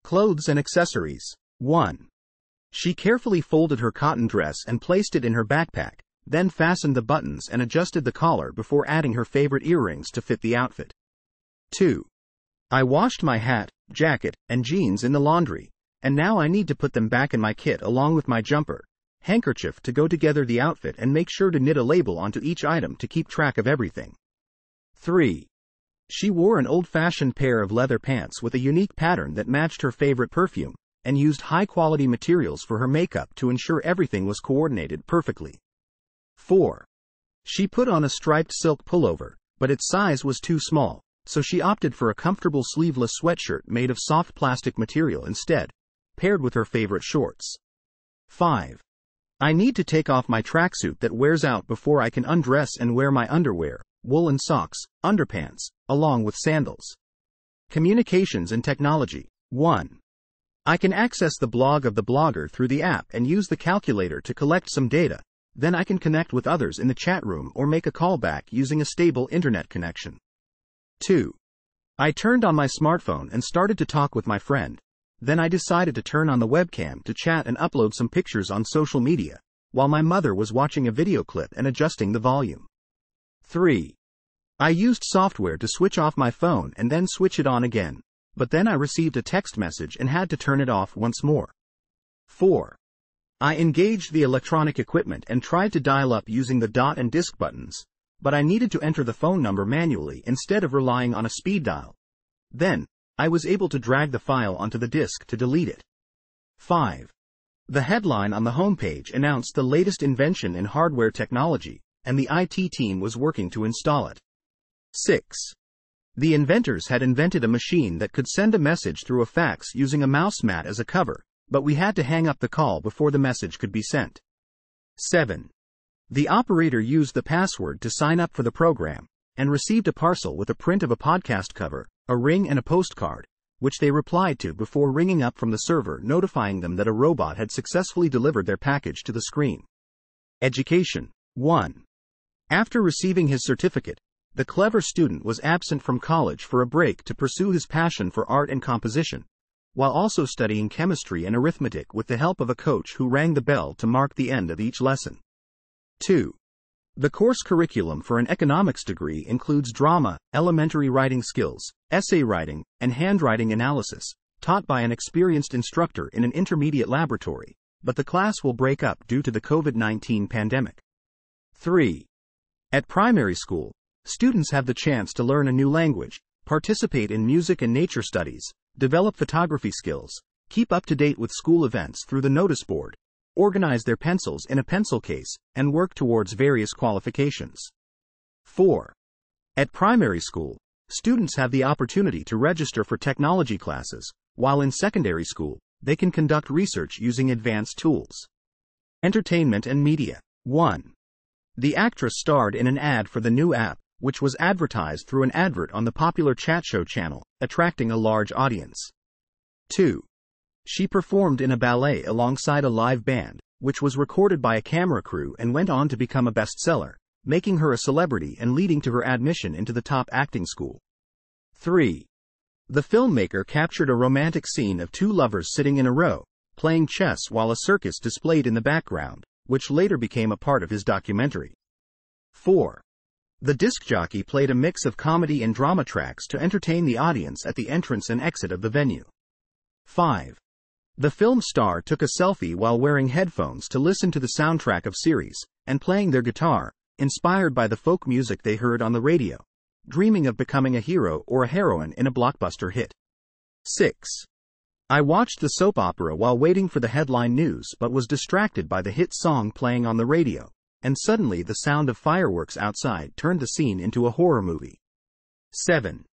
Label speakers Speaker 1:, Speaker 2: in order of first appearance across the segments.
Speaker 1: Clothes and accessories. 1. She carefully folded her cotton dress and placed it in her backpack, then fastened the buttons and adjusted the collar before adding her favorite earrings to fit the outfit. 2. I washed my hat, jacket, and jeans in the laundry, and now I need to put them back in my kit along with my jumper, handkerchief to go together the outfit, and make sure to knit a label onto each item to keep track of everything. 3. She wore an old-fashioned pair of leather pants with a unique pattern that matched her favorite perfume, and used high-quality materials for her makeup to ensure everything was coordinated perfectly. 4. She put on a striped silk pullover, but its size was too small, so she opted for a comfortable sleeveless sweatshirt made of soft plastic material instead, paired with her favorite shorts. 5. I need to take off my tracksuit that wears out before I can undress and wear my underwear, woolen socks, underpants, along with sandals. Communications and technology. 1. I can access the blog of the blogger through the app and use the calculator to collect some data, then I can connect with others in the chat room or make a call back using a stable internet connection. 2. I turned on my smartphone and started to talk with my friend. Then I decided to turn on the webcam to chat and upload some pictures on social media, while my mother was watching a video clip and adjusting the volume. 3. I used software to switch off my phone and then switch it on again, but then I received a text message and had to turn it off once more. 4. I engaged the electronic equipment and tried to dial up using the dot and disk buttons, but I needed to enter the phone number manually instead of relying on a speed dial. Then, I was able to drag the file onto the disk to delete it. 5. The headline on the homepage announced the latest invention in hardware technology, and the IT team was working to install it. 6. The inventors had invented a machine that could send a message through a fax using a mouse mat as a cover, but we had to hang up the call before the message could be sent. 7. The operator used the password to sign up for the program, and received a parcel with a print of a podcast cover, a ring and a postcard, which they replied to before ringing up from the server notifying them that a robot had successfully delivered their package to the screen. Education. 1. After receiving his certificate, the clever student was absent from college for a break to pursue his passion for art and composition, while also studying chemistry and arithmetic with the help of a coach who rang the bell to mark the end of each lesson. 2. The course curriculum for an economics degree includes drama, elementary writing skills, essay writing, and handwriting analysis, taught by an experienced instructor in an intermediate laboratory, but the class will break up due to the COVID-19 pandemic. 3. At primary school, students have the chance to learn a new language, participate in music and nature studies, develop photography skills, keep up to date with school events through the notice board, organize their pencils in a pencil case, and work towards various qualifications. 4. At primary school, students have the opportunity to register for technology classes, while in secondary school, they can conduct research using advanced tools. Entertainment and media. 1. The actress starred in an ad for the new app, which was advertised through an advert on the popular chat show channel, attracting a large audience. 2. She performed in a ballet alongside a live band, which was recorded by a camera crew and went on to become a bestseller, making her a celebrity and leading to her admission into the top acting school. 3. The filmmaker captured a romantic scene of two lovers sitting in a row, playing chess while a circus displayed in the background, which later became a part of his documentary. 4. The disc jockey played a mix of comedy and drama tracks to entertain the audience at the entrance and exit of the venue. 5. The film star took a selfie while wearing headphones to listen to the soundtrack of series, and playing their guitar, inspired by the folk music they heard on the radio, dreaming of becoming a hero or a heroine in a blockbuster hit. 6. I watched the soap opera while waiting for the headline news but was distracted by the hit song playing on the radio, and suddenly the sound of fireworks outside turned the scene into a horror movie. 7.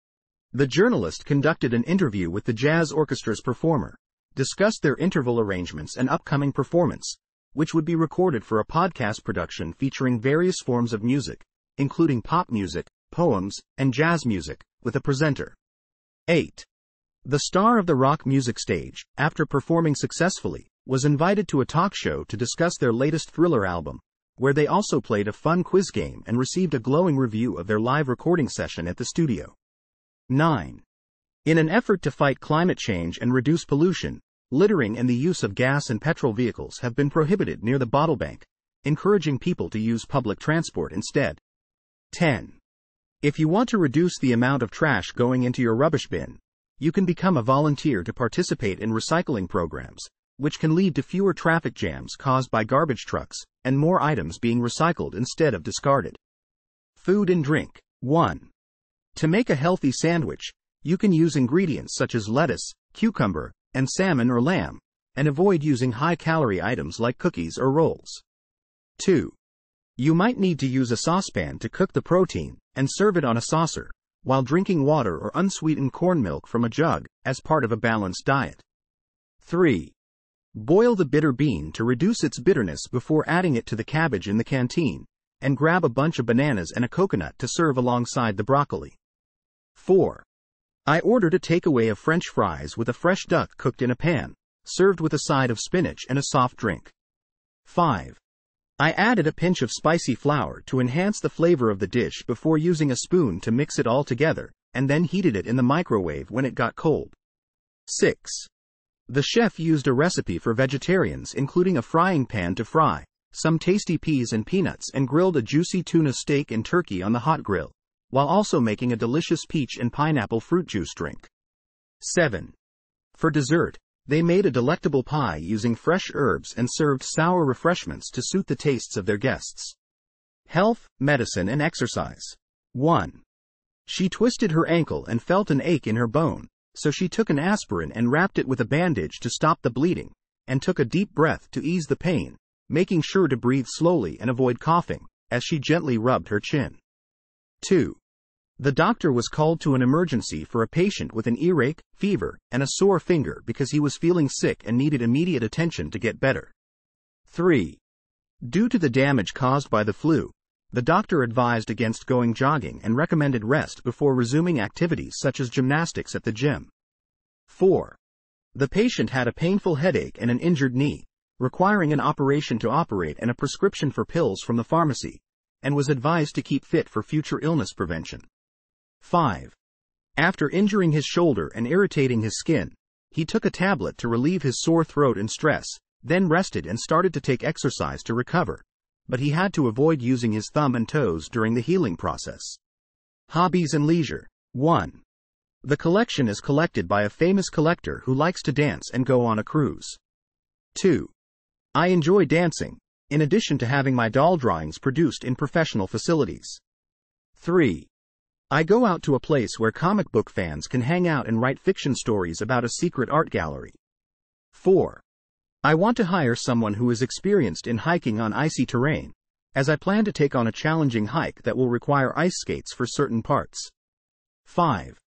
Speaker 1: The journalist conducted an interview with the jazz orchestra's performer, discussed their interval arrangements and upcoming performance, which would be recorded for a podcast production featuring various forms of music, including pop music, poems, and jazz music, with a presenter. 8. The star of the rock music stage, after performing successfully, was invited to a talk show to discuss their latest Thriller album, where they also played a fun quiz game and received a glowing review of their live recording session at the studio. 9. In an effort to fight climate change and reduce pollution, littering and the use of gas and petrol vehicles have been prohibited near the bottle bank, encouraging people to use public transport instead. 10. If you want to reduce the amount of trash going into your rubbish bin, you can become a volunteer to participate in recycling programs, which can lead to fewer traffic jams caused by garbage trucks, and more items being recycled instead of discarded. Food and drink. 1. To make a healthy sandwich, you can use ingredients such as lettuce, cucumber, and salmon or lamb, and avoid using high-calorie items like cookies or rolls. 2. You might need to use a saucepan to cook the protein, and serve it on a saucer, while drinking water or unsweetened corn milk from a jug, as part of a balanced diet. 3. Boil the bitter bean to reduce its bitterness before adding it to the cabbage in the canteen, and grab a bunch of bananas and a coconut to serve alongside the broccoli. 4. I ordered a takeaway of French fries with a fresh duck cooked in a pan, served with a side of spinach and a soft drink. 5. I added a pinch of spicy flour to enhance the flavor of the dish before using a spoon to mix it all together, and then heated it in the microwave when it got cold. 6. The chef used a recipe for vegetarians including a frying pan to fry some tasty peas and peanuts and grilled a juicy tuna steak and turkey on the hot grill, while also making a delicious peach and pineapple fruit juice drink. 7. For dessert, they made a delectable pie using fresh herbs and served sour refreshments to suit the tastes of their guests. Health, medicine and exercise. 1. She twisted her ankle and felt an ache in her bone, so she took an aspirin and wrapped it with a bandage to stop the bleeding, and took a deep breath to ease the pain, making sure to breathe slowly and avoid coughing, as she gently rubbed her chin. 2. The doctor was called to an emergency for a patient with an earache, fever, and a sore finger because he was feeling sick and needed immediate attention to get better. 3. Due to the damage caused by the flu, the doctor advised against going jogging and recommended rest before resuming activities such as gymnastics at the gym. 4. The patient had a painful headache and an injured knee, requiring an operation to operate and a prescription for pills from the pharmacy, and was advised to keep fit for future illness prevention. 5. After injuring his shoulder and irritating his skin, he took a tablet to relieve his sore throat and stress, then rested and started to take exercise to recover, but he had to avoid using his thumb and toes during the healing process. Hobbies and leisure. 1. The collection is collected by a famous collector who likes to dance and go on a cruise. 2. I enjoy dancing, in addition to having my doll drawings produced in professional facilities. 3. I go out to a place where comic book fans can hang out and write fiction stories about a secret art gallery. 4. I want to hire someone who is experienced in hiking on icy terrain, as I plan to take on a challenging hike that will require ice skates for certain parts. 5.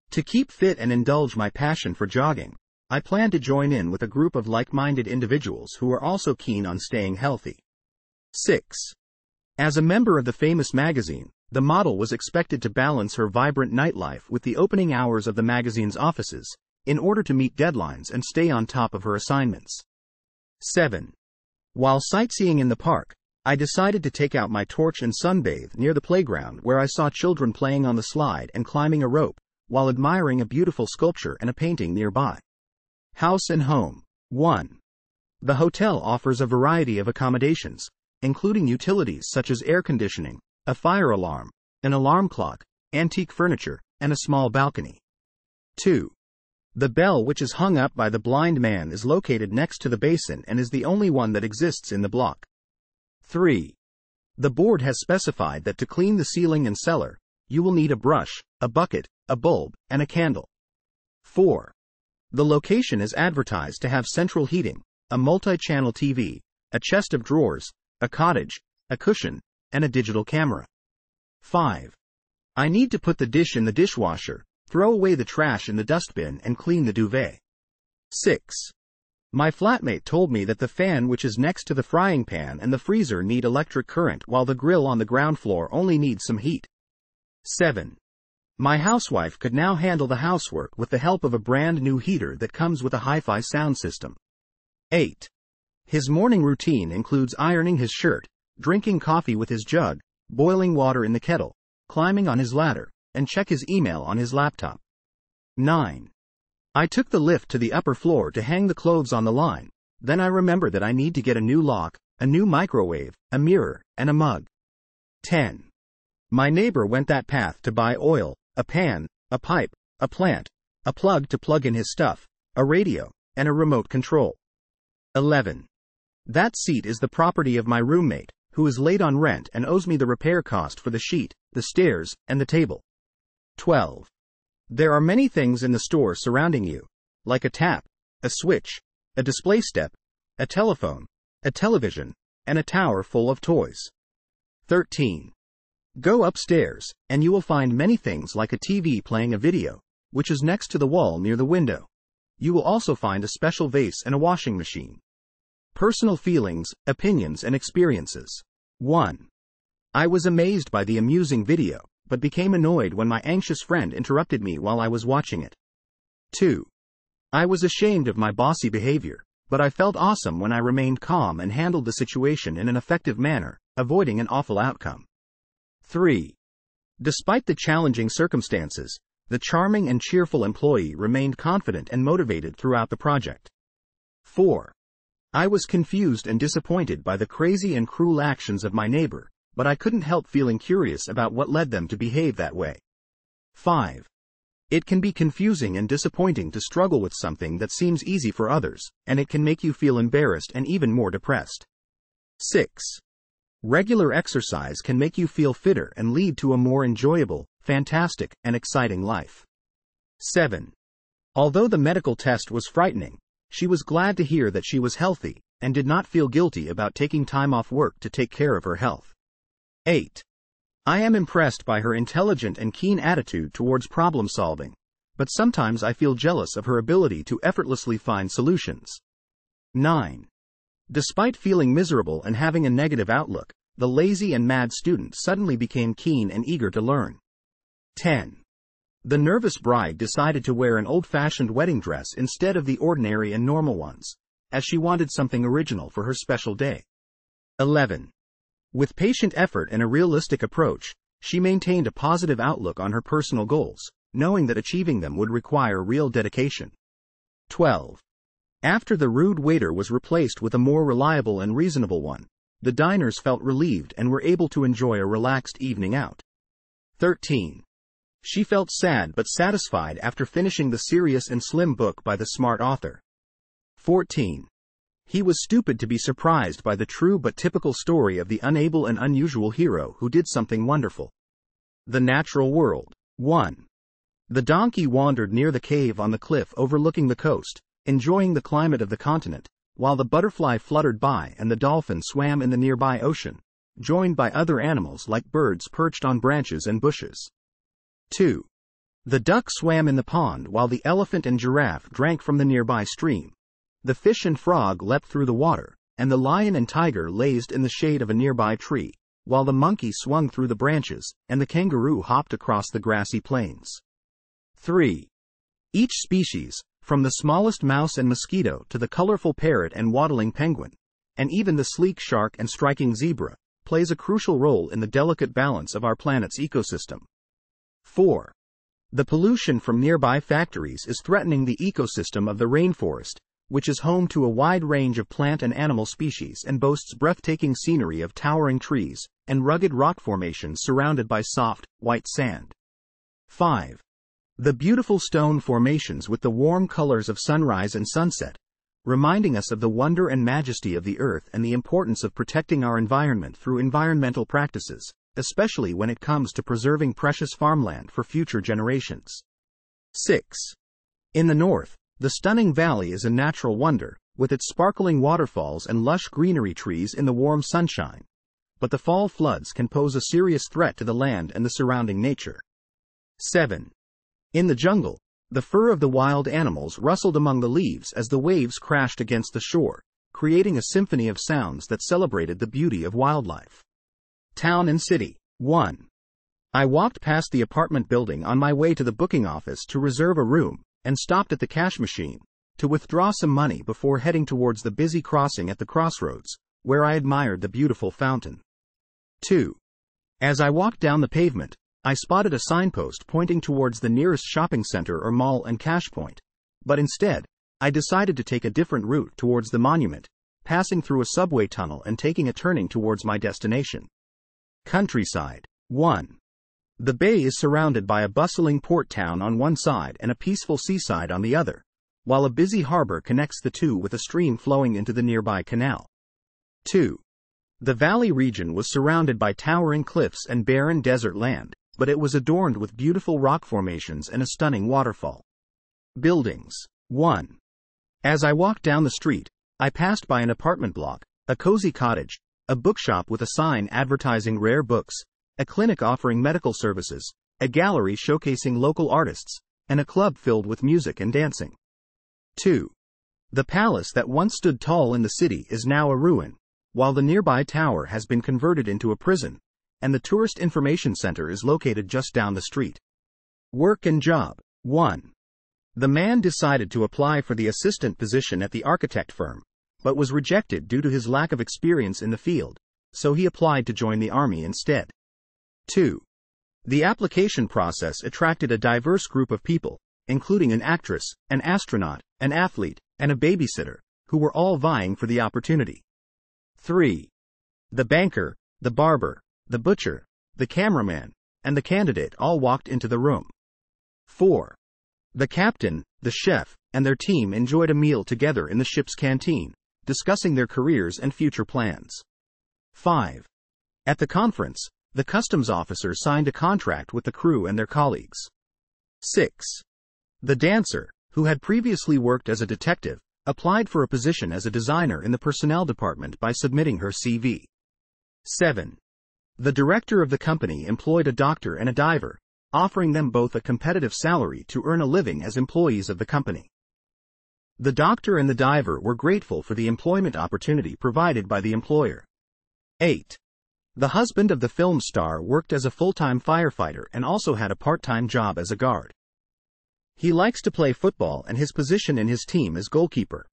Speaker 1: To keep fit and indulge my passion for jogging, I plan to join in with a group of like-minded individuals who are also keen on staying healthy. 6. As a member of the famous magazine, the model was expected to balance her vibrant nightlife with the opening hours of the magazine's offices, in order to meet deadlines and stay on top of her assignments. 7. While sightseeing in the park, I decided to take out my torch and sunbathe near the playground where I saw children playing on the slide and climbing a rope, while admiring a beautiful sculpture and a painting nearby. House and home. 1. The hotel offers a variety of accommodations, including utilities such as air conditioning, a fire alarm, an alarm clock, antique furniture, and a small balcony. 2. The bell which is hung up by the blind man is located next to the basin and is the only one that exists in the block. 3. The board has specified that to clean the ceiling and cellar, you will need a brush, a bucket, a bulb, and a candle. 4. The location is advertised to have central heating, a multi-channel TV, a chest of drawers, a cottage, a cushion, and a digital camera. 5. I need to put the dish in the dishwasher, throw away the trash in the dustbin and clean the duvet. 6. My flatmate told me that the fan which is next to the frying pan and the freezer need electric current while the grill on the ground floor only needs some heat. 7. My housewife could now handle the housework with the help of a brand new heater that comes with a hi-fi sound system. 8. His morning routine includes ironing his shirt, drinking coffee with his jug, boiling water in the kettle, climbing on his ladder, and check his email on his laptop. 9. I took the lift to the upper floor to hang the clothes on the line. Then I remember that I need to get a new lock, a new microwave, a mirror, and a mug. 10. My neighbor went that path to buy oil, a pan, a pipe, a plant, a plug to plug in his stuff, a radio, and a remote control. 11. That seat is the property of my roommate, who is late on rent and owes me the repair cost for the sheet, the stairs, and the table. 12. There are many things in the store surrounding you, like a tap, a switch, a display step, a telephone, a television, and a tower full of toys. 13. Go upstairs, and you will find many things like a TV playing a video, which is next to the wall near the window. You will also find a special vase and a washing machine. Personal feelings, opinions, and experiences. 1. I was amazed by the amusing video, but became annoyed when my anxious friend interrupted me while I was watching it. 2. I was ashamed of my bossy behavior, but I felt awesome when I remained calm and handled the situation in an effective manner, avoiding an awful outcome. 3. Despite the challenging circumstances, the charming and cheerful employee remained confident and motivated throughout the project. 4. I was confused and disappointed by the crazy and cruel actions of my neighbor, but I couldn't help feeling curious about what led them to behave that way. 5. It can be confusing and disappointing to struggle with something that seems easy for others, and it can make you feel embarrassed and even more depressed. 6. Regular exercise can make you feel fitter and lead to a more enjoyable, fantastic, and exciting life. 7. Although the medical test was frightening, she was glad to hear that she was healthy, and did not feel guilty about taking time off work to take care of her health. 8. I am impressed by her intelligent and keen attitude towards problem solving, but sometimes I feel jealous of her ability to effortlessly find solutions. 9. Despite feeling miserable and having a negative outlook, the lazy and mad student suddenly became keen and eager to learn. 10. The nervous bride decided to wear an old-fashioned wedding dress instead of the ordinary and normal ones, as she wanted something original for her special day. 11. With patient effort and a realistic approach, she maintained a positive outlook on her personal goals, knowing that achieving them would require real dedication. 12. After the rude waiter was replaced with a more reliable and reasonable one, the diners felt relieved and were able to enjoy a relaxed evening out. 13. She felt sad but satisfied after finishing the serious and slim book by the smart author. 14. He was stupid to be surprised by the true but typical story of the unable and unusual hero who did something wonderful. The natural world. 1. The donkey wandered near the cave on the cliff overlooking the coast, enjoying the climate of the continent, while the butterfly fluttered by and the dolphin swam in the nearby ocean, joined by other animals like birds perched on branches and bushes. 2. The duck swam in the pond while the elephant and giraffe drank from the nearby stream. The fish and frog leapt through the water, and the lion and tiger lazed in the shade of a nearby tree, while the monkey swung through the branches, and the kangaroo hopped across the grassy plains. 3. Each species, from the smallest mouse and mosquito to the colorful parrot and waddling penguin, and even the sleek shark and striking zebra, plays a crucial role in the delicate balance of our planet's ecosystem. 4. The pollution from nearby factories is threatening the ecosystem of the rainforest, which is home to a wide range of plant and animal species and boasts breathtaking scenery of towering trees and rugged rock formations surrounded by soft, white sand. 5. The beautiful stone formations with the warm colors of sunrise and sunset, reminding us of the wonder and majesty of the earth and the importance of protecting our environment through environmental practices, especially when it comes to preserving precious farmland for future generations. 6. In the north, the stunning valley is a natural wonder, with its sparkling waterfalls and lush greenery trees in the warm sunshine. But the fall floods can pose a serious threat to the land and the surrounding nature. 7. In the jungle, the fur of the wild animals rustled among the leaves as the waves crashed against the shore, creating a symphony of sounds that celebrated the beauty of wildlife. Town and city. 1. I walked past the apartment building on my way to the booking office to reserve a room, and stopped at the cash machine to withdraw some money before heading towards the busy crossing at the crossroads, where I admired the beautiful fountain. 2. As I walked down the pavement, I spotted a signpost pointing towards the nearest shopping center or mall and cash point. But instead, I decided to take a different route towards the monument, passing through a subway tunnel and taking a turning towards my destination. Countryside. 1. The bay is surrounded by a bustling port town on one side and a peaceful seaside on the other, while a busy harbor connects the two with a stream flowing into the nearby canal. 2. The valley region was surrounded by towering cliffs and barren desert land, but it was adorned with beautiful rock formations and a stunning waterfall. Buildings. 1. As I walked down the street, I passed by an apartment block, a cozy cottage, a bookshop with a sign advertising rare books, a clinic offering medical services, a gallery showcasing local artists, and a club filled with music and dancing. 2. The palace that once stood tall in the city is now a ruin, while the nearby tower has been converted into a prison, and the tourist information center is located just down the street. Work and job. 1. The man decided to apply for the assistant position at the architect firm, but was rejected due to his lack of experience in the field, so he applied to join the army instead. 2. The application process attracted a diverse group of people, including an actress, an astronaut, an athlete, and a babysitter, who were all vying for the opportunity. 3. The banker, the barber, the butcher, the cameraman, and the candidate all walked into the room. 4. The captain, the chef, and their team enjoyed a meal together in the ship's canteen, discussing their careers and future plans. 5. At the conference, the customs officer signed a contract with the crew and their colleagues. 6. The dancer, who had previously worked as a detective, applied for a position as a designer in the personnel department by submitting her CV. 7. The director of the company employed a doctor and a diver, offering them both a competitive salary to earn a living as employees of the company. The doctor and the diver were grateful for the employment opportunity provided by the employer. 8. The husband of the film star worked as a full-time firefighter and also had a part-time job as a guard. He likes to play football and his position in his team is goalkeeper.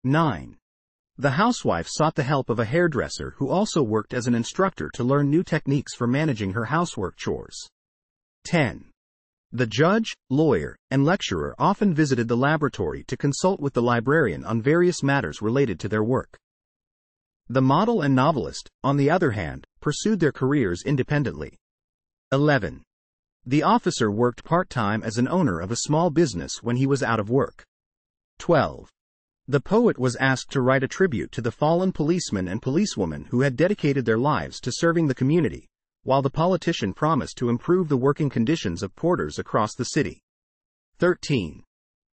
Speaker 1: 9. The housewife sought the help of a hairdresser who also worked as an instructor to learn new techniques for managing her housework chores. 10. The judge, lawyer, and lecturer often visited the laboratory to consult with the librarian on various matters related to their work. The model and novelist, on the other hand, pursued their careers independently. 11. The officer worked part-time as an owner of a small business when he was out of work. 12. The poet was asked to write a tribute to the fallen policemen and policewomen who had dedicated their lives to serving the community, while the politician promised to improve the working conditions of porters across the city. 13.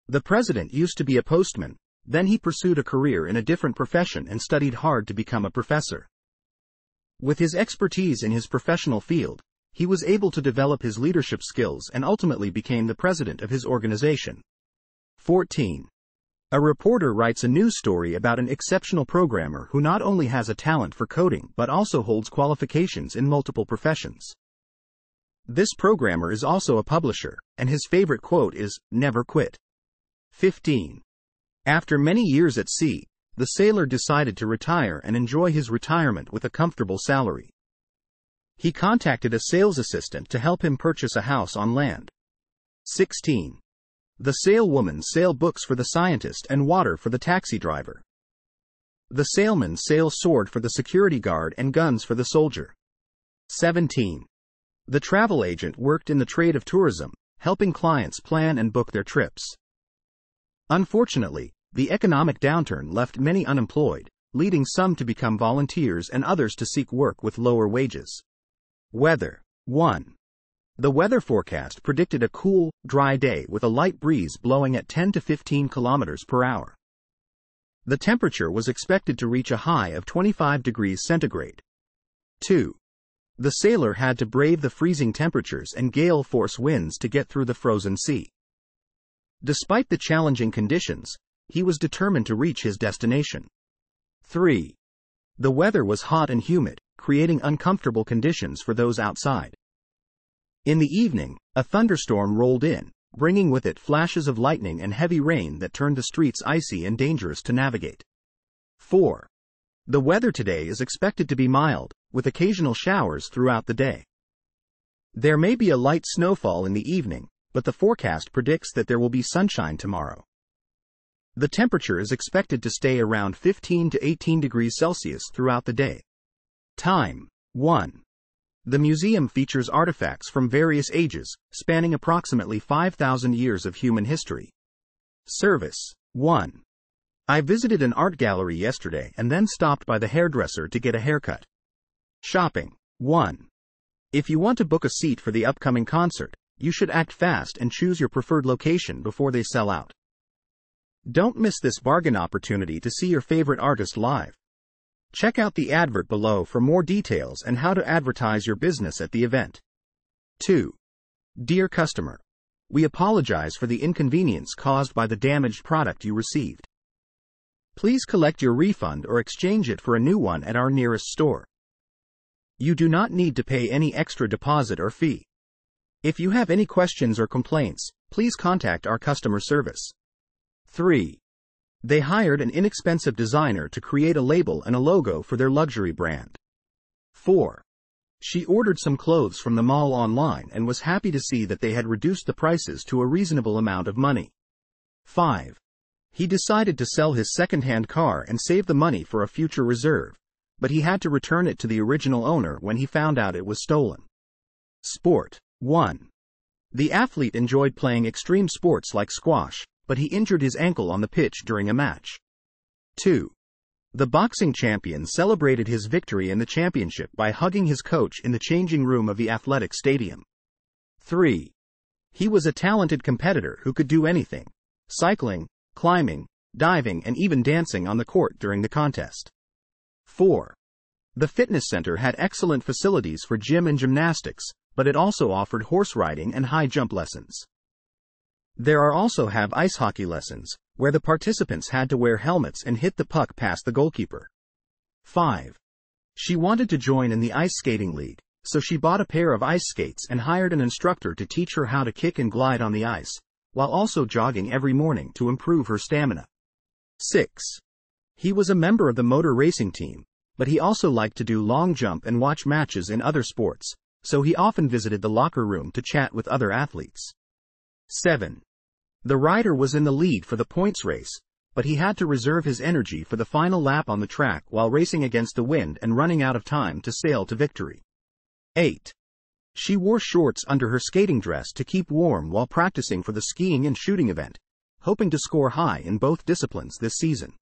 Speaker 1: The president used to be a postman, then he pursued a career in a different profession and studied hard to become a professor. With his expertise in his professional field, he was able to develop his leadership skills and ultimately became the president of his organization. 14. A reporter writes a news story about an exceptional programmer who not only has a talent for coding but also holds qualifications in multiple professions. This programmer is also a publisher, and his favorite quote is, "Never quit." 15. After many years at sea, the sailor decided to retire and enjoy his retirement with a comfortable salary. He contacted a sales assistant to help him purchase a house on land. 16. The saleswoman sells books for the scientist and water for the taxi driver. The salesman sells sword for the security guard and guns for the soldier. 17. The travel agent worked in the trade of tourism, helping clients plan and book their trips. Unfortunately, the economic downturn left many unemployed, leading some to become volunteers and others to seek work with lower wages. Weather. 1. The weather forecast predicted a cool, dry day with a light breeze blowing at 10 to 15 kilometers per hour. The temperature was expected to reach a high of 25 degrees centigrade. 2. The sailor had to brave the freezing temperatures and gale-force winds to get through the frozen sea. Despite the challenging conditions, he was determined to reach his destination. 3. The weather was hot and humid, creating uncomfortable conditions for those outside. In the evening, a thunderstorm rolled in, bringing with it flashes of lightning and heavy rain that turned the streets icy and dangerous to navigate. 4. The weather today is expected to be mild, with occasional showers throughout the day. There may be a light snowfall in the evening, but the forecast predicts that there will be sunshine tomorrow. The temperature is expected to stay around 15 to 18 degrees Celsius throughout the day. Time: 1. The museum features artifacts from various ages, spanning approximately 5,000 years of human history. Service: 1. I visited an art gallery yesterday and then stopped by the hairdresser to get a haircut. Shopping: 1. If you want to book a seat for the upcoming concert, you should act fast and choose your preferred location before they sell out. Don't miss this bargain opportunity to see your favorite artist live. Check out the advert below for more details and how to advertise your business at the event. 2. Dear customer, we apologize for the inconvenience caused by the damaged product you received. Please collect your refund or exchange it for a new one at our nearest store. You do not need to pay any extra deposit or fee. If you have any questions or complaints, please contact our customer service. 3. They hired an inexpensive designer to create a label and a logo for their luxury brand. 4. She ordered some clothes from the mall online and was happy to see that they had reduced the prices to a reasonable amount of money. 5. He decided to sell his second-hand car and save the money for a future reserve, but he had to return it to the original owner when he found out it was stolen. Sport: 1. The athlete enjoyed playing extreme sports like squash, but he injured his ankle on the pitch during a match. 2. The boxing champion celebrated his victory in the championship by hugging his coach in the changing room of the athletic stadium. 3. He was a talented competitor who could do anything: cycling, climbing, diving, and even dancing on the court during the contest. 4. The fitness center had excellent facilities for gym and gymnastics, but it also offered horse riding and high jump lessons. There are also have ice hockey lessons, where the participants had to wear helmets and hit the puck past the goalkeeper. 5. She wanted to join in the ice skating league, so she bought a pair of ice skates and hired an instructor to teach her how to kick and glide on the ice, while also jogging every morning to improve her stamina. 6. He was a member of the motor racing team, but he also liked to do long jump and watch matches in other sports, so he often visited the locker room to chat with other athletes. 7. The rider was in the lead for the points race, but he had to reserve his energy for the final lap on the track while racing against the wind and running out of time to sail to victory. 8. She wore shorts under her skating dress to keep warm while practicing for the skiing and shooting event, hoping to score high in both disciplines this season.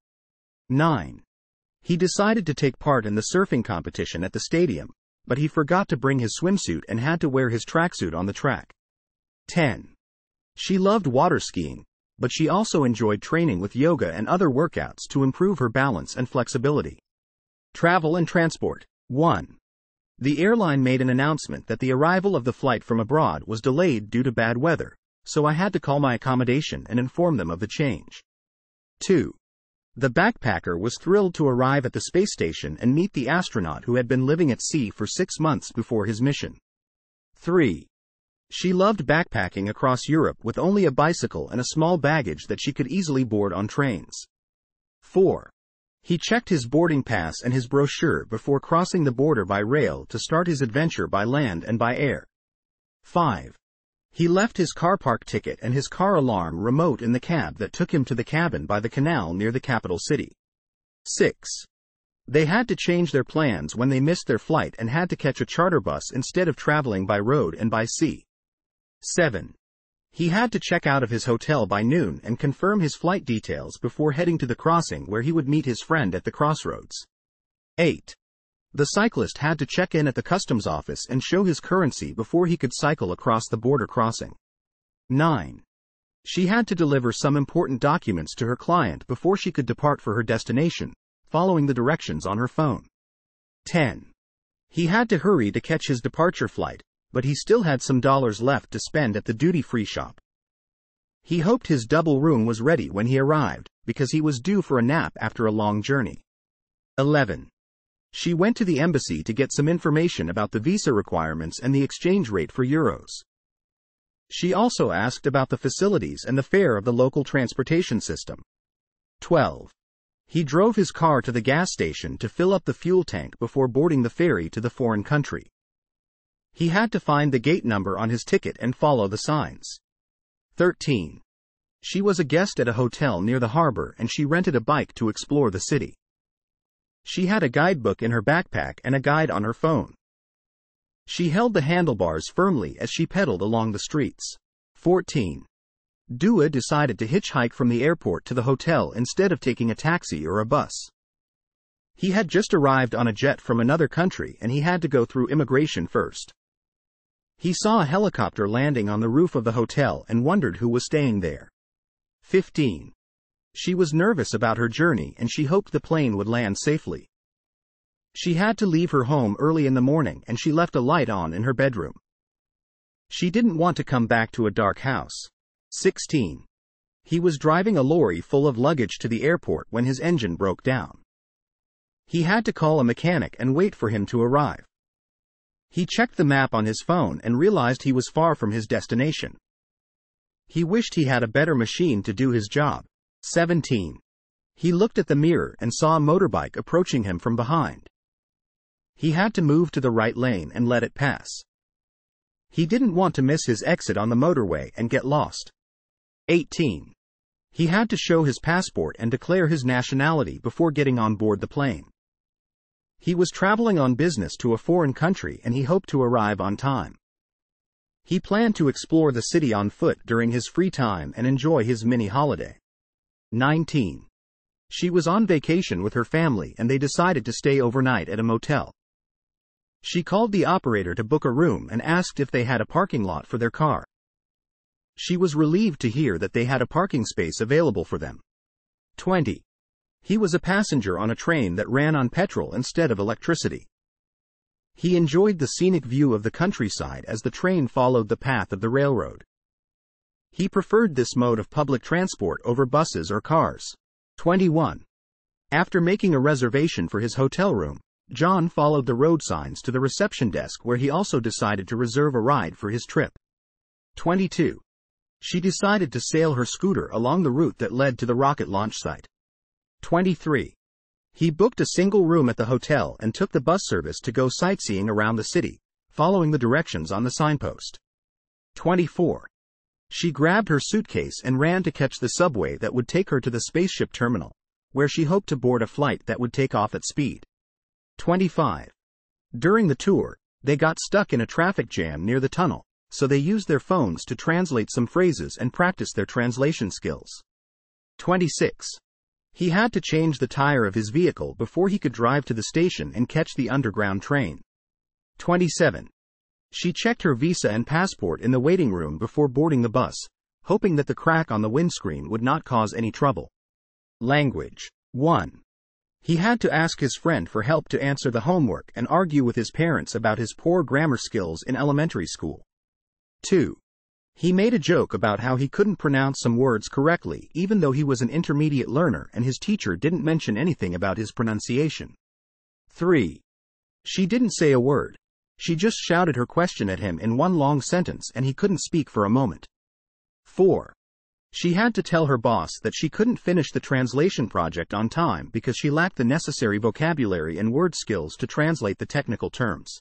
Speaker 1: 9. He decided to take part in the surfing competition at the stadium, but he forgot to bring his swimsuit and had to wear his tracksuit on the track. 10. She loved water skiing, but she also enjoyed training with yoga and other workouts to improve her balance and flexibility. Travel and transport: 1. The airline made an announcement that the arrival of the flight from abroad was delayed due to bad weather, so I had to call my accommodation and inform them of the change. 2. The backpacker was thrilled to arrive at the space station and meet the astronaut who had been living at sea for 6 months before his mission. 3. She loved backpacking across Europe with only a bicycle and a small baggage that she could easily board on trains. 4. He checked his boarding pass and his brochure before crossing the border by rail to start his adventure by land and by air. 5. He left his car park ticket and his car alarm remote in the cab that took him to the cabin by the canal near the capital city. 6. They had to change their plans when they missed their flight and had to catch a charter bus instead of traveling by road and by sea. 7. He had to check out of his hotel by noon and confirm his flight details before heading to the crossing where he would meet his friend at the crossroads. 8. The cyclist had to check in at the customs office and show his currency before he could cycle across the border crossing. 9. She had to deliver some important documents to her client before she could depart for her destination, following the directions on her phone. 10. He had to hurry to catch his departure flight, but he still had some dollars left to spend at the duty-free shop. He hoped his double room was ready when he arrived, because he was due for a nap after a long journey. 11. She went to the embassy to get some information about the visa requirements and the exchange rate for euros. She also asked about the facilities and the fare of the local transportation system. 12. He drove his car to the gas station to fill up the fuel tank before boarding the ferry to the foreign country. He had to find the gate number on his ticket and follow the signs. 13. She was a guest at a hotel near the harbor and she rented a bike to explore the city. She had a guidebook in her backpack and a guide on her phone. She held the handlebars firmly as she pedaled along the streets. 14. Dua decided to hitchhike from the airport to the hotel instead of taking a taxi or a bus. He had just arrived on a jet from another country and he had to go through immigration first. He saw a helicopter landing on the roof of the hotel and wondered who was staying there. 15. She was nervous about her journey and she hoped the plane would land safely. She had to leave her home early in the morning and she left a light on in her bedroom. She didn't want to come back to a dark house. 16. He was driving a lorry full of luggage to the airport when his engine broke down. He had to call a mechanic and wait for him to arrive. He checked the map on his phone and realized he was far from his destination. He wished he had a better machine to do his job. 17. He looked at the mirror and saw a motorbike approaching him from behind. He had to move to the right lane and let it pass. He didn't want to miss his exit on the motorway and get lost. 18. He had to show his passport and declare his nationality before getting on board the plane. He was traveling on business to a foreign country and he hoped to arrive on time. He planned to explore the city on foot during his free time and enjoy his mini holiday. 19. She was on vacation with her family and they decided to stay overnight at a motel. She called the operator to book a room and asked if they had a parking lot for their car. She was relieved to hear that they had a parking space available for them. 20. He was a passenger on a train that ran on petrol instead of electricity. He enjoyed the scenic view of the countryside as the train followed the path of the railroad. He preferred this mode of public transport over buses or cars. 21. After making a reservation for his hotel room, John followed the road signs to the reception desk where he also decided to reserve a ride for his trip. 22. She decided to sail her scooter along the route that led to the rocket launch site. 23. He booked a single room at the hotel and took the bus service to go sightseeing around the city, following the directions on the signpost. 24. She grabbed her suitcase and ran to catch the subway that would take her to the spaceship terminal, where she hoped to board a flight that would take off at speed. 25. During the tour, they got stuck in a traffic jam near the tunnel, so they used their phones to translate some phrases and practice their translation skills. 26. He had to change the tire of his vehicle before he could drive to the station and catch the underground train. 27. She checked her visa and passport in the waiting room before boarding the bus, hoping that the crack on the windscreen would not cause any trouble. Language. 1. He had to ask his friend for help to answer the homework and argue with his parents about his poor grammar skills in elementary school. 2. He made a joke about how he couldn't pronounce some words correctly even though he was an intermediate learner and his teacher didn't mention anything about his pronunciation. 3. She didn't say a word. She just shouted her question at him in one long sentence and he couldn't speak for a moment. 4. She had to tell her boss that she couldn't finish the translation project on time because she lacked the necessary vocabulary and word skills to translate the technical terms.